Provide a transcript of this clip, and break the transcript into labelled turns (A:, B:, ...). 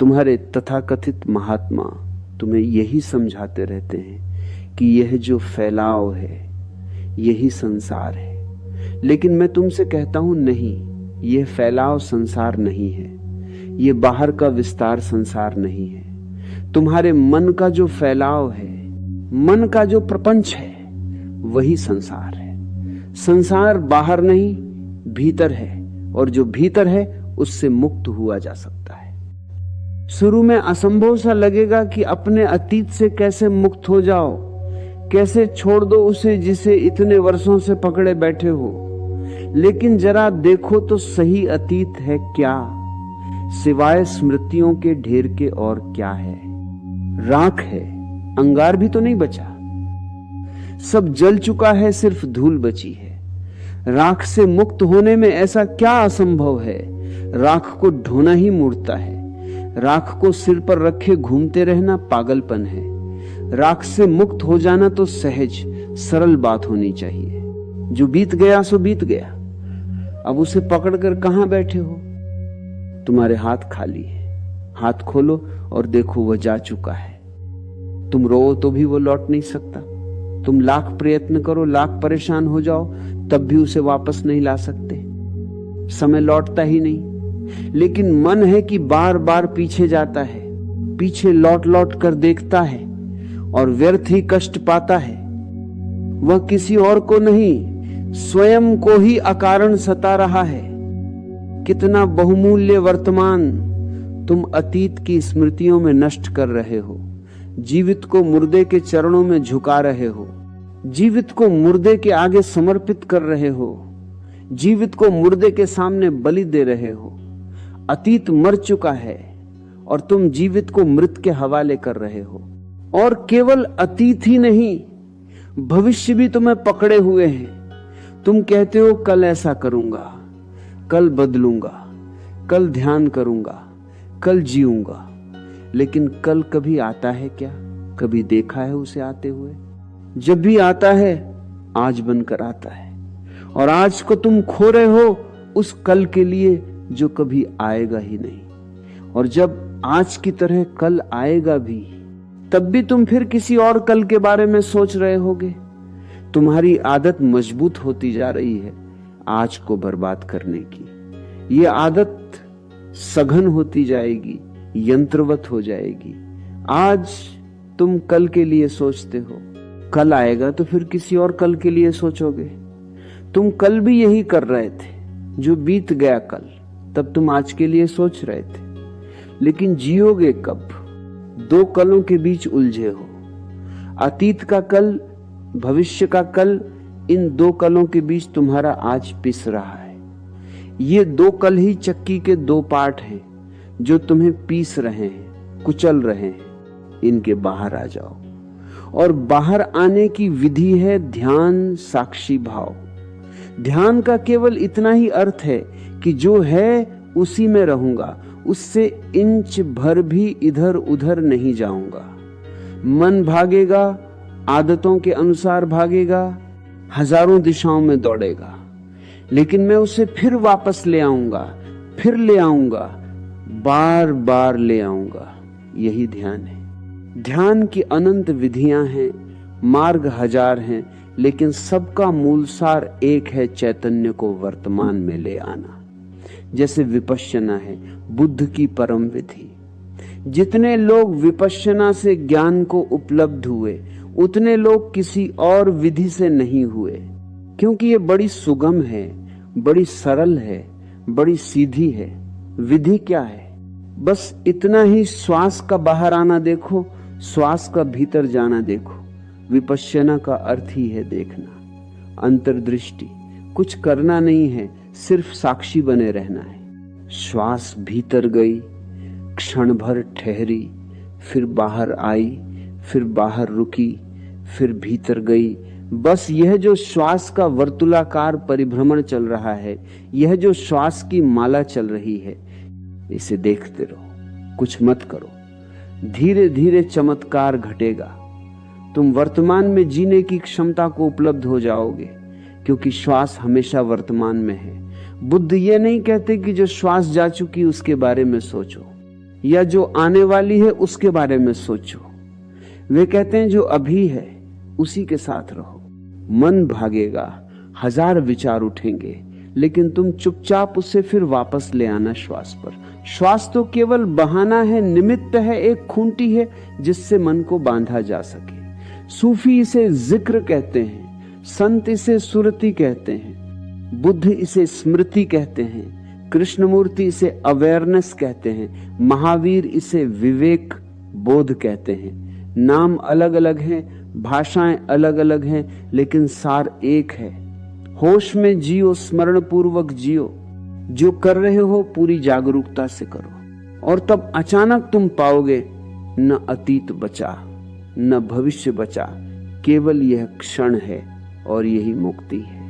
A: तुम्हारे तथाकथित महात्मा तुम्हें यही समझाते रहते हैं कि यह जो फैलाव है यही संसार है। लेकिन मैं तुमसे कहता हूं नहीं, यह फैलाव संसार नहीं है, यह बाहर का विस्तार संसार नहीं है। तुम्हारे मन का जो फैलाव है, मन का जो प्रपंच है, वही संसार है। संसार बाहर नहीं भीतर है, और जो भीतर है उससे मुक्त हुआ जा सकता है। शुरू में असंभव सा लगेगा कि अपने अतीत से कैसे मुक्त हो जाओ, कैसे छोड़ दो उसे जिसे इतने वर्षों से पकड़े बैठे हो। लेकिन जरा देखो तो सही, अतीत है क्या सिवाय स्मृतियों के ढेर के और क्या है? राख है, अंगार भी तो नहीं बचा। सब जल चुका है, सिर्फ धूल बची है। राख से मुक्त होने में ऐसा क्या असंभव है? राख को ढोना ही मूर्खता है। राख को सिर पर रखे घूमते रहना पागलपन है। राख से मुक्त हो जाना तो सहज सरल बात होनी चाहिए। जो बीत गया सो बीत गया, अब उसे पकड़कर कहां बैठे हो? तुम्हारे हाथ खाली है, हाथ खोलो और देखो वह जा चुका है। तुम रो तो भी वो लौट नहीं सकता। तुम लाख प्रयत्न करो, लाख परेशान हो जाओ, तब भी उसे वापस नहीं ला सकते। समय लौटता ही नहीं। लेकिन मन है कि बार बार पीछे जाता है, पीछे लौट लौट कर देखता है और व्यर्थ ही कष्ट पाता है। वह किसी और को नहीं, स्वयं को ही अकारण सता रहा है। कितना बहुमूल्य वर्तमान तुम अतीत की स्मृतियों में नष्ट कर रहे हो। जीवित को मुर्दे के चरणों में झुका रहे हो, जीवित को मुर्दे के आगे समर्पित कर रहे हो, जीवित को मुर्दे के सामने बलि दे रहे हो। अतीत मर चुका है और तुम जीवित को मृत के हवाले कर रहे हो। और केवल अतीत ही नहीं, भविष्य भी तुम्हें पकड़े हुए हैं। तुम कहते हो कल ऐसा करूंगा, कल बदलूंगा, कल ध्यान करूंगा, कल जीऊंगा। लेकिन कल कभी आता है क्या? कभी देखा है उसे आते हुए? जब भी आता है आज बनकर आता है, और आज को तुम खो रहे हो उस कल के लिए जो कभी आएगा ही नहीं। और जब आज की तरह कल आएगा भी, तब भी तुम फिर किसी और कल के बारे में सोच रहे होगे। तुम्हारी आदत मजबूत होती जा रही है आज को बर्बाद करने की। ये आदत सघन होती जाएगी, यंत्रवत हो जाएगी। आज तुम कल के लिए सोचते हो, कल आएगा तो फिर किसी और कल के लिए सोचोगे। तुम कल भी यही कर रहे थे, जो बीत गया कल, तब तुम आज के लिए सोच रहे थे। लेकिन जियोगे कब? दो कलों के बीच उलझे हो। अतीत का कल, भविष्य का कल, इन दो कलों के बीच तुम्हारा आज पिस रहा है। ये दो कल ही चक्की के दो पार्ट हैं जो तुम्हें पीस रहे हैं, कुचल रहे हैं। इनके बाहर आ जाओ। और बाहर आने की विधि है ध्यान, साक्षी भाव। ध्यान का केवल इतना ही अर्थ है कि जो है उसी में रहूंगा, उससे इंच भर भी इधर उधर नहीं जाऊंगा। मन भागेगा, आदतों के अनुसार भागेगा, हजारों दिशाओं में दौड़ेगा, लेकिन मैं उसे फिर वापस ले आऊंगा, फिर ले आऊंगा, बार बार ले आऊंगा। यही ध्यान है। ध्यान की अनंत विधियां हैं, मार्ग हजार हैं, लेकिन सबका मूल सार एक है, चैतन्य को वर्तमान में ले आना। जैसे विपश्यना है बुद्ध की परम विधि। जितने लोग विपश्यना से ज्ञान को उपलब्ध हुए, उतने लोग किसी और विधि से नहीं हुए, क्योंकि ये बड़ी सुगम है, बड़ी सरल है, बड़ी सीधी है। विधि क्या है? बस इतना ही, श्वास का बाहर आना देखो, श्वास का भीतर जाना देखो। विपश्यना का अर्थ ही है देखना, अंतर्दृष्टि। कुछ करना नहीं है, सिर्फ साक्षी बने रहना है। श्वास भीतर गई, क्षण भर ठहरी, फिर बाहर आई, फिर बाहर रुकी, फिर भीतर गई। बस यह जो श्वास का वर्तुलाकार परिभ्रमण चल रहा है, यह जो श्वास की माला चल रही है, इसे देखते रहो, कुछ मत करो। धीरे धीरे चमत्कार घटेगा। तुम वर्तमान में जीने की क्षमता को उपलब्ध हो जाओगे, क्योंकि श्वास हमेशा वर्तमान में है। बुद्ध ये नहीं कहते कि जो श्वास जा चुकी उसके बारे में सोचो। या जो आने वाली है उसके बारे में सोचो। वे कहते हैं जो अभी है उसी के साथ रहो। मन भागेगा, हजार विचार उठेंगे, लेकिन तुम चुपचाप उसे फिर वापस ले आना श्वास पर। श्वास तो केवल बहाना है, निमित्त है, एक खूंटी है जिससे मन को बांधा जा सके। सूफी इसे जिक्र कहते हैं, संत इसे सुरति कहते हैं, बुद्ध इसे स्मृति कहते हैं, कृष्णमूर्ति इसे अवेयरनेस कहते हैं, महावीर इसे विवेक बोध कहते हैं। नाम अलग अलग हैं, भाषाएं अलग अलग हैं, लेकिन सार एक है। होश में जियो, स्मरण पूर्वक जियो। जो कर रहे हो पूरी जागरूकता से करो, और तब अचानक तुम पाओगे न अतीत बचा न भविष्य बचा, केवल यह क्षण है और यही मुक्ति है।